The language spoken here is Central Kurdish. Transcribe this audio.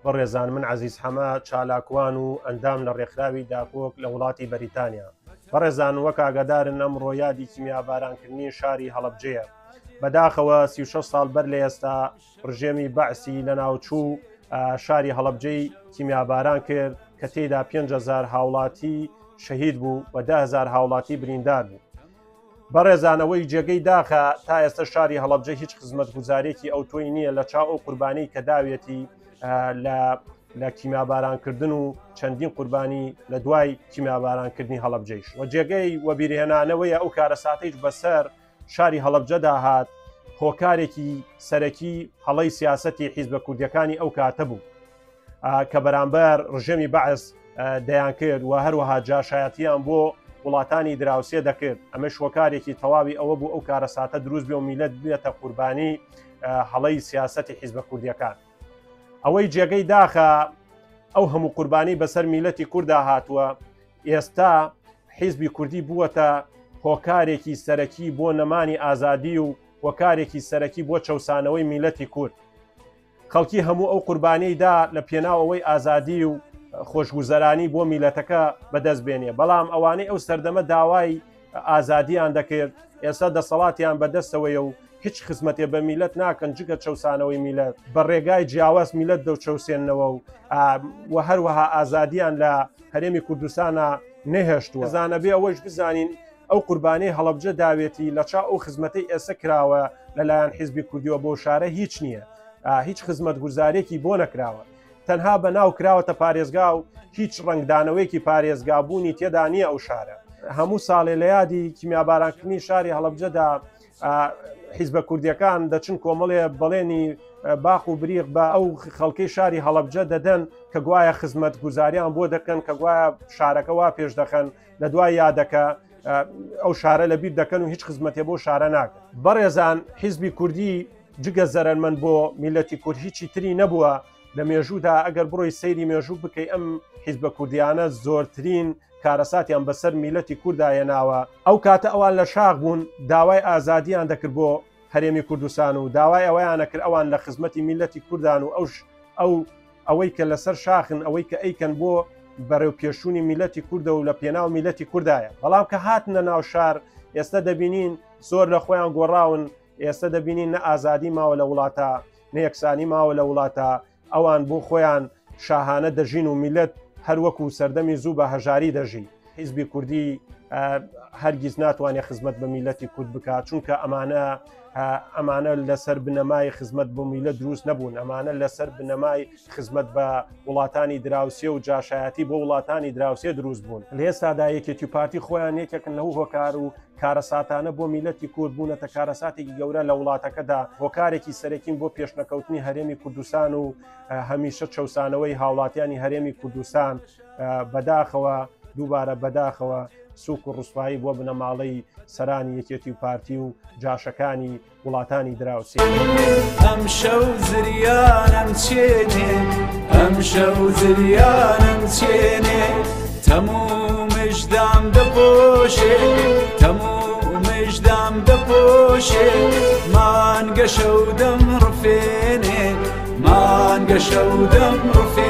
بەڕێزان من عەزیز حەمە چالاکوان و ئەندام لە ڕێکخراوی داکۆک لە وڵاتی بەریتانیا. بەڕێزان وەک ئاگادارن ئەمڕۆ یادی کیمیابارانکردنی شاری هەڵەبجەیە. بەداخەوە 36 ساڵ بەر لە ئێستا ڕژێمی بەعسی لە ناوچوو شاری هەڵەبجەی کیمیاباران کرد کە تێیدا 5,000 هاوڵاتی شەهید بوو و 10,000 هاوڵاتی بریندار بوو. بەڕێزانەوەی جێگەی داخە تا ئێستا شاری هەڵەبجە هیچ خزمەتگوزارێکی ئەو تۆی نییە لە چاو ئەو قوربانەی کە داوێتی لە کیمیابارانکردن و چەندین قوربانی لە دوای کیمیابارانکردنی هەڵەبجەیش و جێگەی وەبیرهێنانەوەیە ئەو کارەساتەیش بەسەر شاری هەڵەبجەدا هات هۆکارێکی سەرەکی هەڵەی سیاسەتی حیزبە کوردیەکانی ئەو کاتە بوو کە بەرامبەر ڕژێمی بەعس دەیان کرد و هەروەها جاشایەتیان بۆ وڵاتانی دراوسێ دەکرد. ئەمە هۆکارێکی تەواوی ئەوە بوو ئەو کارەساتە دروست بێ و میلەت بێتە قوربانی هەڵەی سیاسەتی حیزبە کوردیەکان. ئەوەی جێگەی داخە ئەو هەموو قوربانی بەسەر میلەتی کووردا هاتووە، ئێستا حیزبی کوردی بووەتە هۆکارێکی سەرەکی بۆ نەمانی ئازادی و هۆکارێکی سەرەکی بۆ چەوسانەوەی میلەتی کورد. خەڵکی هەموو ئەو قوربانیدا لە پێناوەوەی ئازادی و خۆشگوزەرانی بۆ میلەتەکە بەدەست بێنێ، بەڵام ئەوانەی ئەو سەردەمە داوای ئازادیان دەکرد ئێستا دەسەڵاتیان بەدەستەوەیە و هیچ خزمەتێ بە میلەت ناکەن جگە چەوسانەوەی میلەت بە ڕێگای جیاواز میلەت دەوچەوسێنەوە و هەروەها ئازادیان لە هەرێمی کوردستانە نەهێشتووە. زانە بێ ئەوەش بزانین ئەو قوربانەی هەڵەبجە داوێتی لە چا ئەو خزمەتەی ئێستا کراوە لەلایەن حیزبی کوردیەوە بۆ شارە هیچ نییە، هیچ خزمەت گوزارێکی بۆ نەکراوە، تەنها بە ناو کراوەتە پارێزگا و هیچ ڕنگدانەوەیکی پارێزگابوونی تێدا نییە ئەو شارە. هەموو ساڵێ لە یادی کیمیابارانکردنی شاری هەڵەبجەدا حیزبە کوردیەکان دەچن کۆمەڵێ بەڵێنی باخ و بریق بە ئەو خەڵکەی شاری هەڵەبجە دەدەن کە گوایە خزمەت گوزاریان بۆ دەکەن کە گوایە شارەکە وا پێش دەخەن لە دوای یادەکە ئەو شارە لەبیر دەکەن و هیچ خزمەتێ بۆ شارە ناکەن. بەڕێزان حیزبی کوردی جگە زەرمەند بۆ میلەتی کورد هیچی تری نەبووە لە مێژوودا. ئەگەر بڕۆی سەیری مێژوو بکەی ئەم حیزبە کوردیانە زۆرترین کارەساتیان بەسەر میلەتی کوردایەناوە. ئەو کاتە ئەوان لە شاخ بوون داوای ئازادیان دەکرد بۆ هەرێمی کوردستان و داوای ئەوەیانە کرد ئەوان لە خزمەتی میلەتی کوردان و ئەوەی کە لەسەر شاخن ئەوەی کە ئەیکەن بۆ بەڕێو پێشوونی میلەتی کوردە و لە پێناو میلەتی کوردایە. بەڵام کە هاتنە ناو شار ئێستا دەبینین زۆر لە خۆیان گۆڕاون، ئێستا دەبینین نە ئازادی ماوە لە وڵاتە نە یەکسانی ماوە لە وڵاتە، ئەوان بۆ خۆیان شاهانە دەژین و میلەت هەروەکو سەردەمی زوو بە هەژاری دەژی. حیزبی کوردی هەرگیز ناتوانێت خزمەت بە میلەتی کورد بکات، چونکە ئەمانە لەسەر بنەمای خزمەت بۆ میلەت دروست نەبوون، ئەمانە لەسەر بنەمای خزمەت بە وڵاتانی دراوسێ و جاشایەتی بۆ وڵاتانی دراوسێ دروست بوون. لە ئێستادا یەکێتی پارتی خۆیان یەکێکن لەو هۆکار و کارەساتانە بۆ میلەتی کورد بوونەتە کارەساتێکی گەورە لە وڵاتەکەدا، هۆکارێکی سەرەکین بۆ پێشنەکەوتنی هەرێمی کوردستان و هەمیشە چەوسانەوەی هاوڵاتیانی هەرێمی کوردستان بەداخەوە دووبارە بەداخەوە سوک و ڕوسوایی بۆ بنەماڵەی سەرانی یەکێتی پارتی و جاشەکانی وڵاتانی دراوسێ. ئەم شەو زریانم چێنێ، ئەم شەو زریانم چێنێ، تەموو مژدام دەپۆشێ، تەموو مژدام دەپۆشێ، مانگە شەو دەم ڕفێنێ، مانگە شەو دەم ڕفێنێ.